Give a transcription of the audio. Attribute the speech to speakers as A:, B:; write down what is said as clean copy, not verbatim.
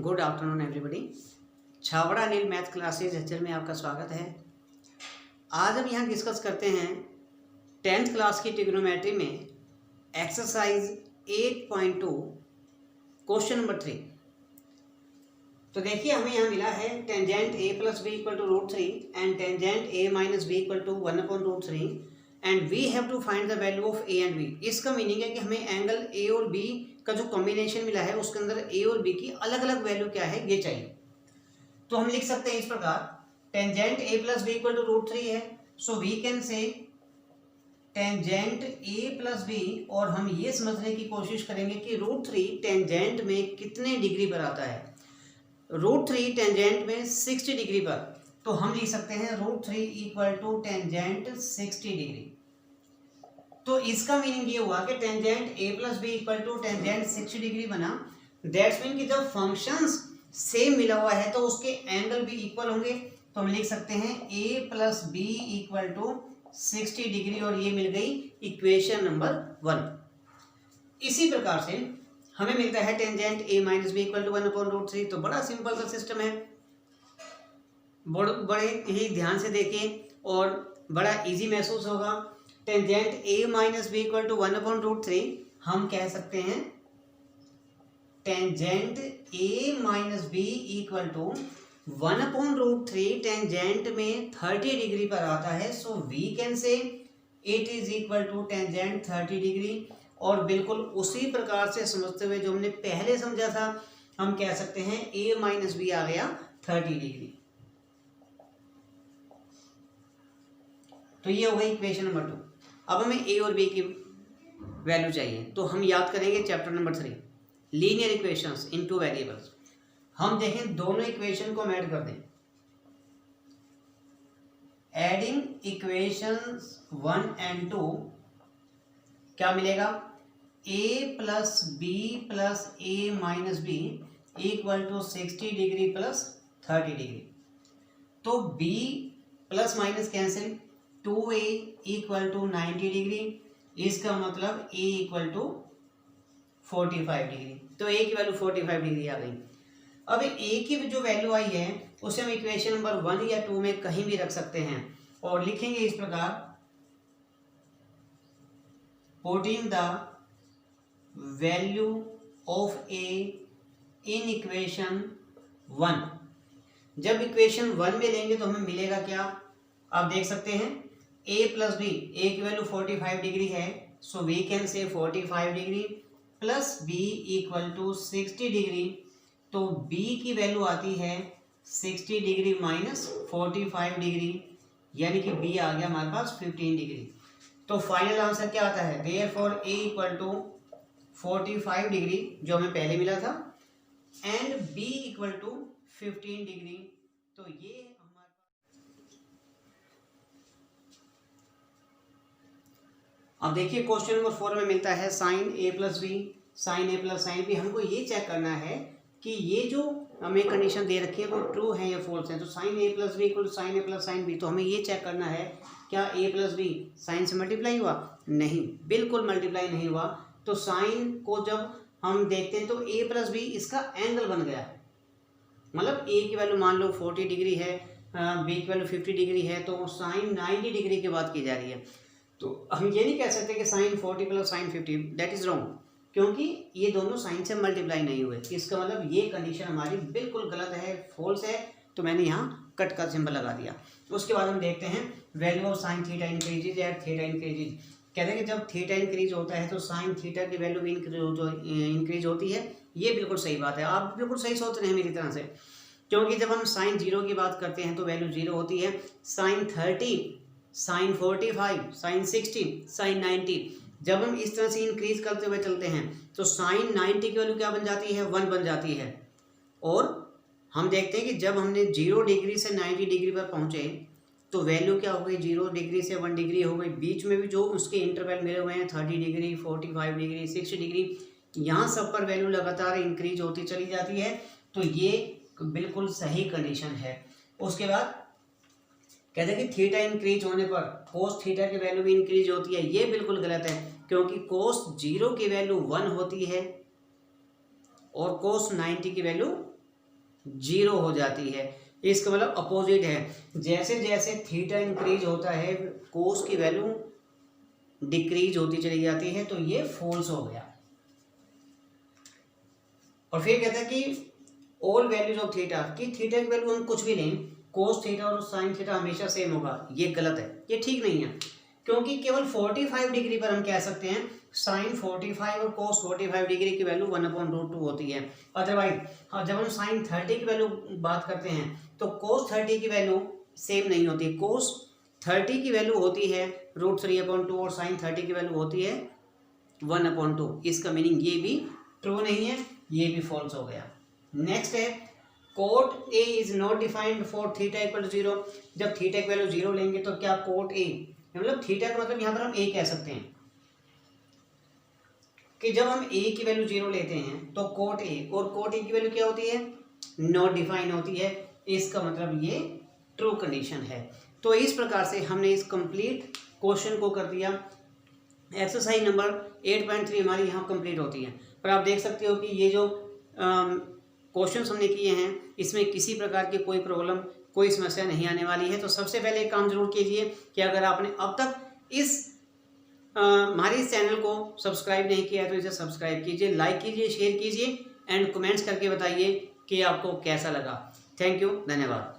A: Good afternoon everybody. Chhawra Anil math classes HL में आपका स्वागत है। आज हम यहाँ डिस्कस करते हैं 10th क्लास की ट्रिग्नोमेट्री में एक्सरसाइज 8.2 क्वेश्चन नंबर 3। तो देखिए हमें यहाँ मिला है tangent a plus B equal to √3 and tangent a minus B equal to 1/√3 and we have to find the value of a and b। इसका मीनिंग है कि हमें एंगल a और b का जो कॉम्बिनेशन मिला है उसके अंदर a और b की अलग अलग वैल्यू क्या है ये चाहिए। तो हम लिख सकते हैं इस प्रकार, tangent a plus B equal to √3 है, so we can say tangent a plus B, और हम ये समझने की कोशिश करेंगे कि √3 टेंजेंट में कितने डिग्री पर आता है। √3 टेंजेंट में 60 डिग्री पर, तो हम लिख सकते हैं √3 इक्वल टू टेंजेंट 60 डिग्री। तो इसका मीनिंग ये हुआ कि tangent a plus B equal to tangent 60 degree बना। दैट्स मीन कि जब फंक्शंस सेम मिला हुआ है तो उसके एंगल भी इक्वल होंगे। तो हम लिख सकते हैं a plus B equal to 60 degree, और ये मिल गई इक्वेशन नंबर 1। इसी प्रकार से हमें मिलता है tangent a minus B equal to 1/√3। तो बड़ा सिंपल सा सिस्टम है, बड़े ही ध्यान से देखिए और बड़ा इजी महसूस होगा। Tangent a minus B equal to 1/√3 हम कह सकते हैं tangent a minus B equal to 1/√3 tangent में 30 डिग्री पर आता है, so we can say it is equal to tangent 30 degree. और बिल्कुल उसी प्रकार से समझते हुए जो हमने पहले समझा था, हम कह सकते हैं a माइनस बी आ गया 30 डिग्री। तो ये हो गई इक्वेशन नंबर 2। अब हमें a और b की वैल्यू चाहिए, तो हम याद करेंगे चैप्टर नंबर 3 लीनियर इक्वेशंस इन 2 वेरिएबल्स। हम देखें दोनों इक्वेशन को हम ऐड कर दें। एडिंग इक्वेशंस 1 एंड 2 क्या मिलेगा, a plus b plus a minus B equal to 60 degree plus 30 degree. तो b plus minus cancel, 2a equal to 90 degree, इसका मतलब a इक्वल टू 45 डिग्री। तो a की वैल्यू 45 डिग्री आ गई। अब a की जो वैल्यू आई है उसे हम इक्वेशन नंबर 1 या 2 में कहीं भी रख सकते हैं और लिखेंगे इस प्रकार, putting the value of a in equation 1। जब इक्वेशन 1 में लेंगे तो हमें मिलेगा क्या, आप देख सकते हैं a प्लस बी, a की वैल्यू 45 डिग्री है, so we can say 45 degree plus b equal to 60 degree. तो b की वैल्यू आती है 60 डिग्री माइनस 45 डिग्री, यानी कि b आ गया हमारे पास 15 डिग्री। तो फाइनल आंसर क्या आता है, therefore a equal to 45 degree जो हमें पहले मिला था and b equal to 15 degree. तो ये हमारे अब देखिए क्वेश्चन नंबर 4 में मिलता है sine a plus b sine a plus sine b. हमको ये चेक करना है कि ये जो हमें कंडीशन दे रखी है वो ट्रू है या फॉल्स है। तो sine a plus B equal to sine a plus sine b, तो हमें ये चेक करना है क्या a प्लस बी साइन से मल्टीप्लाई हुआ, नहीं, बिल्कुल मल्टीप्लाई नहीं हुआ। तो साइन को जब हम देखते हैं तो a प्लस बी इसका एंगल बन गया, मतलब a की वैल्यू मान लो 40 डिग्री है, b की वैल्यू 50 डिग्री है, तो साइन 90 डिग्री की बात की जा रही है। तो हम ये नहीं कह सकते कि sine 40 plus sine 50, that is wrong, क्योंकि ये दोनों साइन से मल्टीप्लाई नहीं हुए। इसका मतलब ये कंडीशन हमारी बिल्कुल गलत है, फॉल्स है। तो मैंने यहाँ कट का सिंबल लगा दिया। उसके बाद हम देखते हैं value of sine theta increases at theta increases. कहते हैं कि जब थीटा इंक्रीज होता है तो साइन थीटा की वैल्यू भी इंक्रीज होती है। ये बिल्कुल सही बात है, आप बिल्कुल सही सोच रहे हैं मेरी तरह से, क्योंकि जब हम साइन 0 की बात करते हैं तो वैल्यू 0 होती है। साइन 30, साइन 45, साइन 60, साइन 90, जब हम इस तरह से इंक्रीज करते हुए चलते हैं तो साइन 90 की वैल्यू क्या बन जाती है, 1 बन जाती है। और हम देखते हैं कि जब हमने 0 डिग्री से 90 डिग्री पर पहुंचे तो वैल्यू क्या हो गई, 0 डिग्री से 1 डिग्री हो गई। बीच में भी जो उसके इंटरवल मिले हुए हैं 30 डिग्री, 45 डिग्री, 60 डिग्री, यहाँ सब पर वैल्यू लगातार इंक्रीज होती चली जाती है। तो ये बिल्कुल सही कंडीशन है। उसके बाद कहते हैं कि थीटा इंक्रीज होने पर कोस थीटा की वैल्यू भी इंक्रीज होती है। ये बिल्कुल गलत है, क्योंकि कोस 0 की वैल्यू 1 होती है और कोस 90 की वैल्यू जीरो हो जाती है। इसका मतलब अपोजिट है, जैसे जैसे थीटा इंक्रीज होता है कोस की वैल्यू डिक्रीज होती चली जाती है, तो ये फॉल्स हो गया। और फिर कहता है कि ऑल वैल्यूज ऑफ थीटा, कि थीटा की वैल्यू हम कुछ भी लें, कोस थीटा और साइन थीटा हमेशा सेम होगा, ये गलत है, ये ठीक नहीं है। क्योंकि केवल 45 डिग्री पर हम कह सकते हैं साइन 45 और कोस 45 डिग्री की वैल्यू 1/√2 होती है। अदरवाइज जब हम साइन 30 की वैल्यू बात करते हैं तो कोस 30 की वैल्यू सेम नहीं होती। कोस 30 की वैल्यू होती है √3/2 और साइन 30 की वैल्यू होती है 1/2। इसका मीनिंग ये भी ट्रू नहीं है, ये भी फॉल्स हो गया। नेक्स्ट है cot A is not defined for theta equal to 0। जब थीटा की वैल्यू 0 लेंगे तो क्या कोट ए, मतलब थीटा का मतलब यहाँ पर हम ए कह सकते हैं कि जब हम ए की वैल्यू 0 लेते हैं तो कोट ए, और कोट ए की वैल्यू क्या होती है, नॉट डिफाइन होती है। इसका मतलब ये ट्रू कंडीशन है। तो इस प्रकार से हमने इस कंप्लीट क्वेश्चन को कर दिया। एक्सरसाइज नंबर 8.3 हमारी यहाँ कंप्लीट होती है। पर आप देख सकते हो कि ये जो क्वेश्चन हमने किए हैं इसमें किसी प्रकार की कोई प्रॉब्लम, कोई समस्या नहीं आने वाली है। तो सबसे पहले एक काम जरूर कीजिए कि अगर आपने अब तक इस हमारे इस चैनल को सब्सक्राइब नहीं किया है तो इसे सब्सक्राइब कीजिए, लाइक कीजिए, शेयर कीजिए एंड कमेंट्स करके बताइए कि आपको कैसा लगा। थैंक यू, धन्यवाद।